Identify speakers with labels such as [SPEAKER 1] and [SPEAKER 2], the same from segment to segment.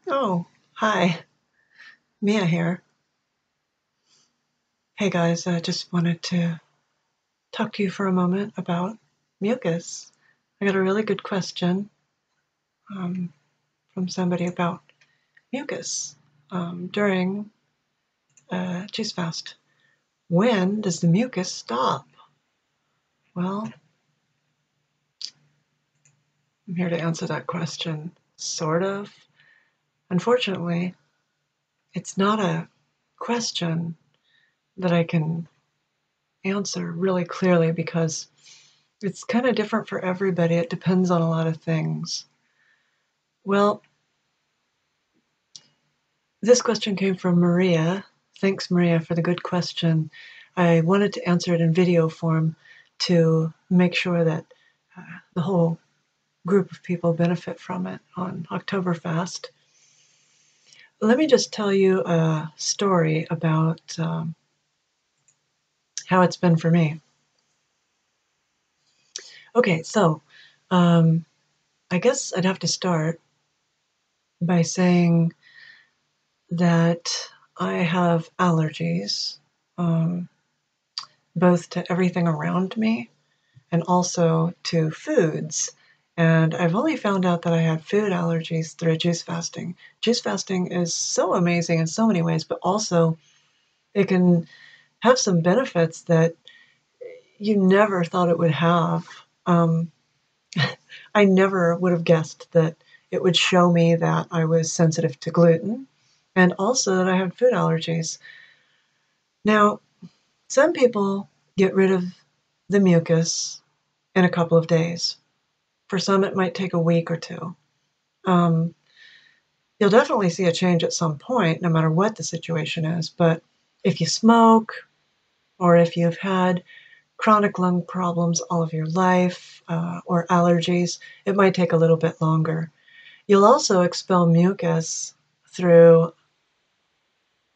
[SPEAKER 1] Oh, hi, Mia here. Hey guys, I just wanted to talk to you for a moment about mucus. I got a really good question um, from somebody about mucus during juice fast. When does the mucus stop? Well, I'm here to answer that question, sort of. Unfortunately, it's not a question that I can answer really clearly because it's kind of different for everybody. It depends on a lot of things. Well, this question came from Maria. Thanks, Maria, for the good question. I wanted to answer it in video form to make sure that the whole group of people benefit from it on Oktoberfest. Let me just tell you a story about how it's been for me. Okay, so I guess I'd have to start by saying that I have allergies, both to everything around me and also to foods. And I've only found out that I had food allergies through juice fasting. Juice fasting is so amazing in so many ways, but also it can have some benefits that you never thought it would have. I never would have guessed that it would show me that I was sensitive to gluten and also that I had food allergies. Now, some people get rid of the mucus in a couple of days. For some, it might take a week or two. You'll definitely see a change at some point, no matter what the situation is. But if you smoke, or if you've had chronic lung problems all of your life, or allergies, it might take a little bit longer. You'll also expel mucus through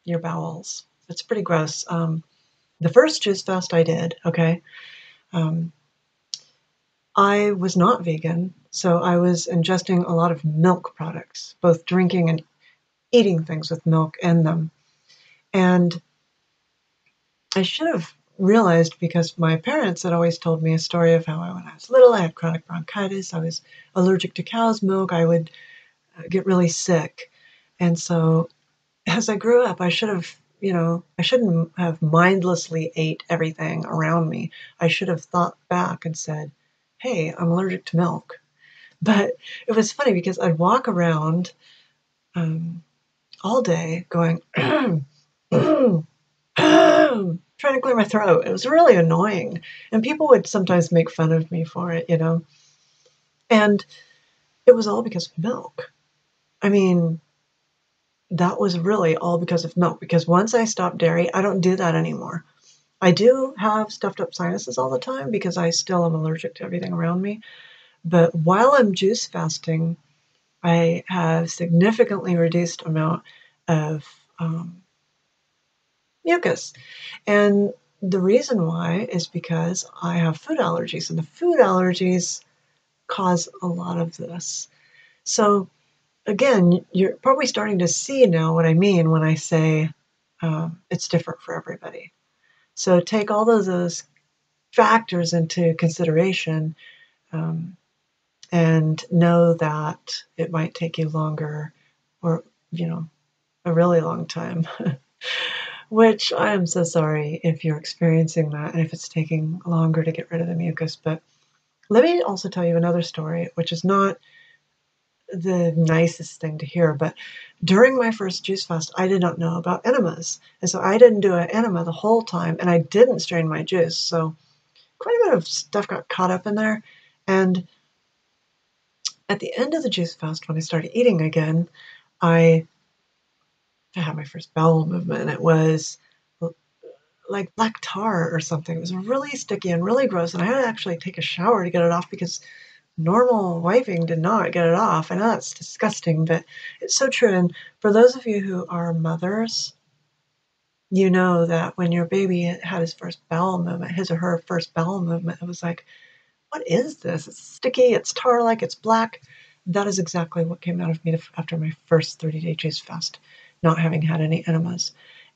[SPEAKER 1] your bowels. It's pretty gross. The first juice fast I did, okay, I was not vegan, so I was ingesting a lot of milk products, both drinking and eating things with milk in them. And I should have realized, because my parents had always told me a story of how when I was little, I had chronic bronchitis, I was allergic to cow's milk, I would get really sick. And so as I grew up, I shouldn't have mindlessly ate everything around me. I should have thought back and said, hey, I'm allergic to milk. But it was funny because I'd walk around all day going, trying to clear my throat. It was really annoying. And people would sometimes make fun of me for it, And it was all because of milk. I mean, that was really all because of milk. Because once I stopped dairy, I don't do that anymore. I do have stuffed up sinuses all the time because I still am allergic to everything around me. But while I'm juice fasting, I have significantly reduced amount of mucus. And the reason why is because I have food allergies, and the food allergies cause a lot of this. So again, you're probably starting to see now what I mean when I say it's different for everybody. So take all of those factors into consideration and know that it might take you longer or, a really long time. Which I am so sorry if you're experiencing that and if it's taking longer to get rid of the mucus. But let me also tell you another story, which is not the nicest thing to hear. But during my first juice fast, I did not know about enemas. And so I didn't do an enema the whole time, and I didn't strain my juice. So quite a bit of stuff got caught up in there. And at the end of the juice fast, when I started eating again, I had my first bowel movement, and it was like black tar or something. It was really sticky and really gross, and I had to actually take a shower to get it off because normal wiping did not get it off. I know that's disgusting, but it's so true. And for those of you who are mothers, you know that when your baby had his first bowel movement, his or her first bowel movement, it was like, what is this? It's sticky, it's tar-like, it's black. That is exactly what came out of me after my first 30-day juice fast, not having had any enemas.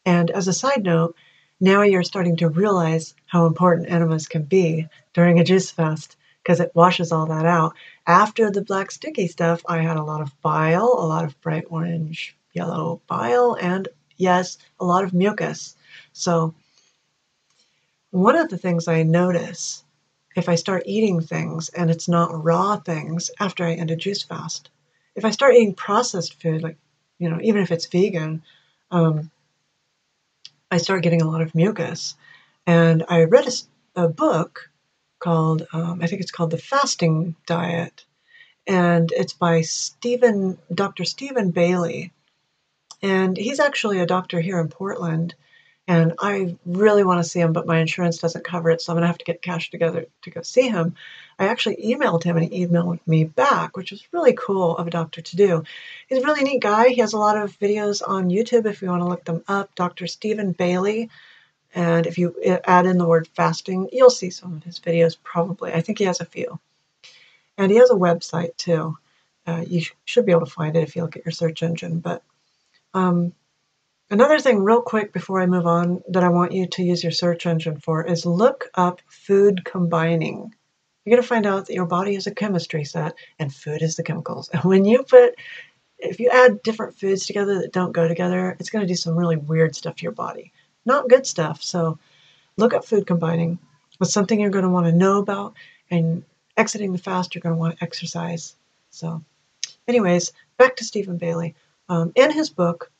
[SPEAKER 1] And as a side note, now you're starting to realize how important enemas can be during a juice fast, because it washes all that out. After the black sticky stuff, I had a lot of bile, a lot of bright orange, yellow bile, and yes, a lot of mucus. So one of the things I notice if I start eating things and it's not raw things after I end a juice fast, if I start eating processed food, like, even if it's vegan, I start getting a lot of mucus. And I read a book called, I think it's called The Fasting Diet, and it's by Dr. Stephen Bailey. And he's actually a doctor here in Portland, and I really want to see him, but my insurance doesn't cover it, so I'm going to have to get cash together to go see him. I actually emailed him, and he emailed me back, which was really cool of a doctor to do. He's a really neat guy. He has a lot of videos on YouTube if you want to look them up, Dr. Stephen Bailey. And if you add in the word fasting, you'll see some of his videos probably. I think he has a few. And he has a website too. You should be able to find it if you look at your search engine. But another thing real quick before I move on that I want you to use your search engine for is look up food combining. You're going to find out that your body is a chemistry set and food is the chemicals. And if you add different foods together that don't go together, it's going to do some really weird stuff to your body. Not good stuff. So look up food combining. It's something you're going to want to know about, and exiting the fast, you're going to want to exercise. So anyways, back to Stephen Bailey. In his book,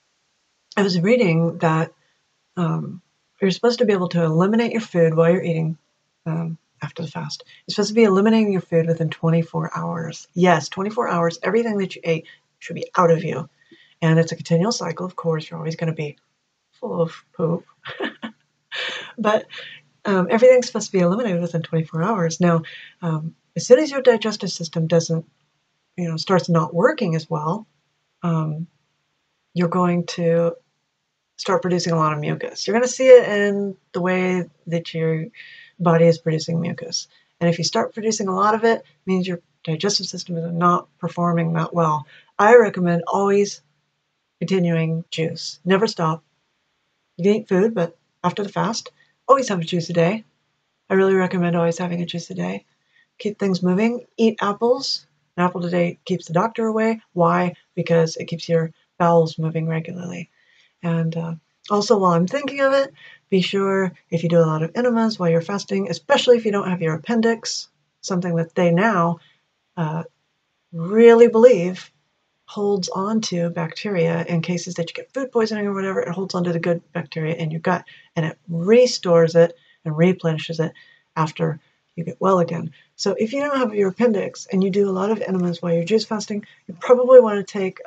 [SPEAKER 1] I was reading that you're supposed to be able to eliminate your food while you're eating after the fast. You're supposed to be eliminating your food within 24 hours. Yes, 24 hours, everything that you ate should be out of you. And it's a continual cycle, of course. You're always going to be full of poop. But everything's supposed to be eliminated within 24 hours. Now, as soon as your digestive system starts not working as well, you're going to start producing a lot of mucus. You're going to see it in the way that your body is producing mucus. And if you start producing a lot of it, it means your digestive system is not performing that well. I recommend always continuing juice. Never stop. You can eat food, but after the fast, always have a juice a day. I really recommend always having a juice a day. Keep things moving. Eat apples. An apple a day keeps the doctor away. Why? Because it keeps your bowels moving regularly. And also, while I'm thinking of it, be sure if you do a lot of enemas while you're fasting, especially if you don't have your appendix, something that they now really believe holds on to bacteria in cases that you get food poisoning or whatever. It holds on to the good bacteria in your gut, and it restores it and replenishes it after you get well again. So if you don't have your appendix and you do a lot of enemas while you're juice fasting, you probably want to take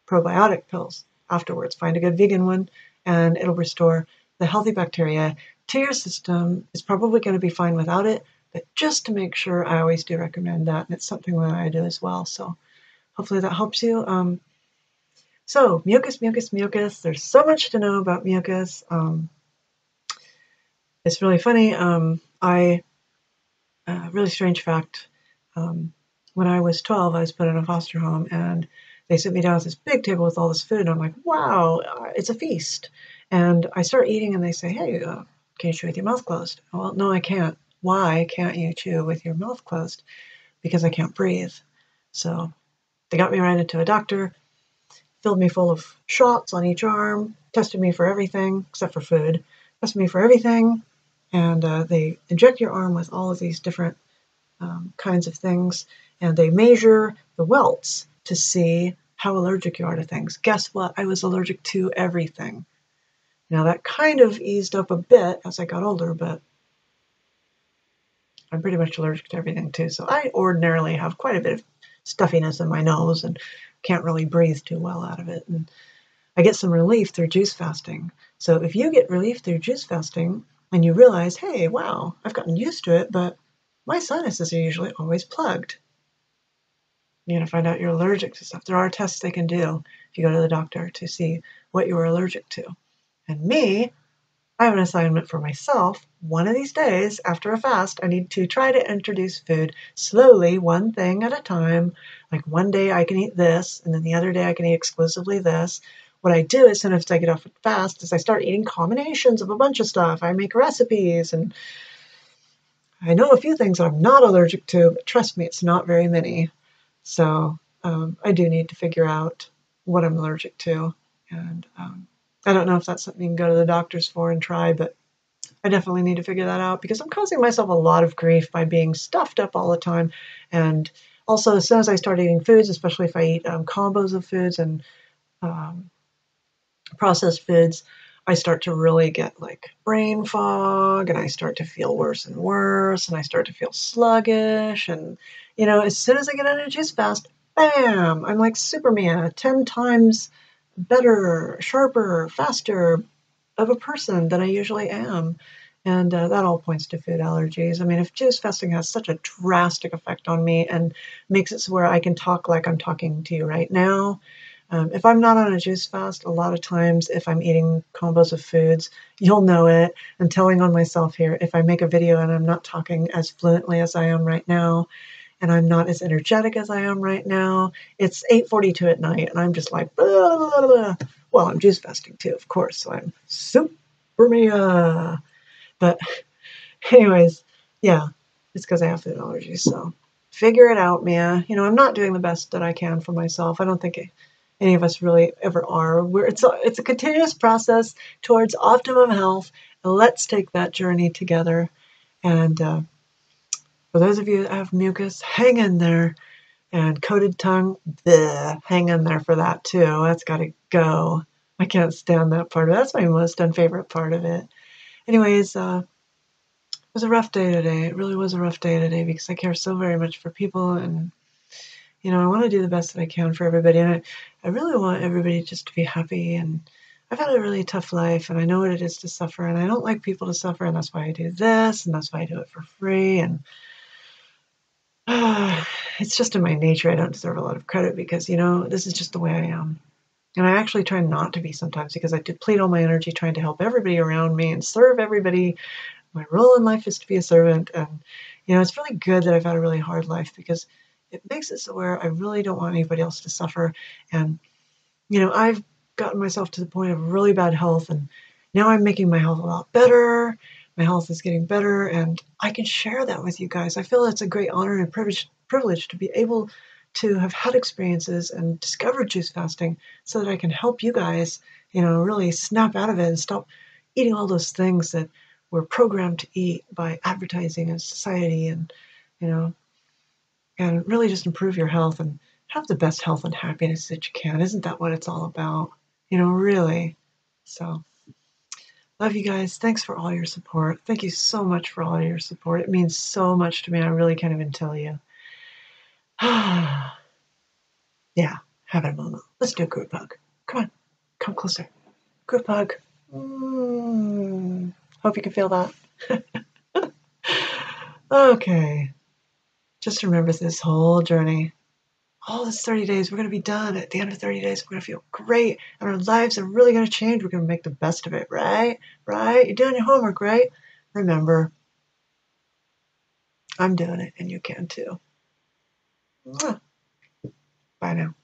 [SPEAKER 1] probiotic pills afterwards. Find a good vegan one, and it'll restore the healthy bacteria to your system. It's probably going to be fine without it, but just to make sure, I always do recommend that, and it's something that I do as well. So hopefully that helps you. So mucus, mucus, mucus. There's so much to know about mucus. It's really funny. Really strange fact. When I was 12, I was put in a foster home, and they sit me down at this big table with all this food, and I'm like, wow, it's a feast. And I start eating, and they say, hey, can you chew with your mouth closed? Well, no, I can't. Why can't you chew with your mouth closed? Because I can't breathe. So they got me right into a doctor, filled me full of shots on each arm, tested me for everything except for food, tested me for everything, and they inject your arm with all of these different kinds of things, and they measure the welts to see how allergic you are to things. Guess what? I was allergic to everything. Now that kind of eased up a bit as I got older, but I'm pretty much allergic to everything too. So I ordinarily have quite a bit of stuffiness in my nose and can't really breathe too well out of it. And I get some relief through juice fasting. So if you get relief through juice fasting and you realize, hey, wow, I've gotten used to it, but my sinuses are usually always plugged. You're going to find out you're allergic to stuff. There are tests they can do if you go to the doctor to see what you're allergic to. And me, I have an assignment for myself. One of these days, after a fast, I need to try to introduce food slowly, one thing at a time. Like one day I can eat this, and then the other day I can eat exclusively this. What I do as soon as I get off a fast is I start eating combinations of a bunch of stuff. I make recipes, and I know a few things I'm not allergic to, but trust me, it's not very many. So I do need to figure out what I'm allergic to. And I don't know if that's something you can go to the doctors for and try, but I definitely need to figure that out because I'm causing myself a lot of grief by being stuffed up all the time. And also, as soon as I start eating foods, especially if I eat combos of foods and um, processed foods, I start to really get like brain fog and I start to feel worse and worse and I start to feel sluggish. And, as soon as I get on a juice fast, bam, I'm like Superman, 10 times better, sharper, faster of a person than I usually am. And that all points to food allergies. I mean, if juice fasting has such a drastic effect on me and makes it so where I can talk like I'm talking to you right now, if I'm not on a juice fast, a lot of times if I'm eating combos of foods, you'll know it. I'm telling on myself here. If I make a video and I'm not talking as fluently as I am right now, and I'm not as energetic as I am right now, it's 8:42 at night, and I'm just like, blah, blah, blah. Well, I'm juice fasting too, of course, so I'm super Mia. But anyways, yeah, it's because I have food allergies, so figure it out, Mia. I'm not doing the best that I can for myself. I don't think any of us really ever are. It's a continuous process towards optimum health. And let's take that journey together. And for those of you that have mucus, hang in there. And coated tongue, bleh, hang in there for that too. That's got to go. I can't stand that part of it. That's my most unfavorite part of it. Anyways, it was a rough day today. It really was a rough day today because I care so very much for people and I want to do the best that I can for everybody. And I really want everybody just to be happy. And I've had a really tough life and I know what it is to suffer. And I don't like people to suffer. And that's why I do this. And that's why I do it for free. And it's just in my nature. I don't deserve a lot of credit because, this is just the way I am. And I actually try not to be sometimes because I deplete all my energy trying to help everybody around me and serve everybody. My role in life is to be a servant. And, it's really good that I've had a really hard life because it makes it so where I really don't want anybody else to suffer. And, I've gotten myself to the point of really bad health. And now I'm making my health a lot better. My health is getting better. And I can share that with you guys. I feel it's a great honor and privilege to be able to have had experiences and discovered juice fasting so that I can help you guys, really snap out of it and stop eating all those things that we're programmed to eat by advertising and society and, and really just improve your health and have the best health and happiness that you can. Isn't that what it's all about? Really. So, love you guys. Thanks for all your support. Thank you so much for all your support. It means so much to me. I really can't even tell you. Yeah, have a moment. Let's do a group hug. Come on, come closer. Group hug. Hope you can feel that. Okay. Just remember this whole journey, all this 30 days, we're going to be done. At the end of 30 days, we're going to feel great. And our lives are really going to change. We're going to make the best of it, right? Right? You're doing your homework, right? Remember, I'm doing it and you can too. Mwah. Bye now.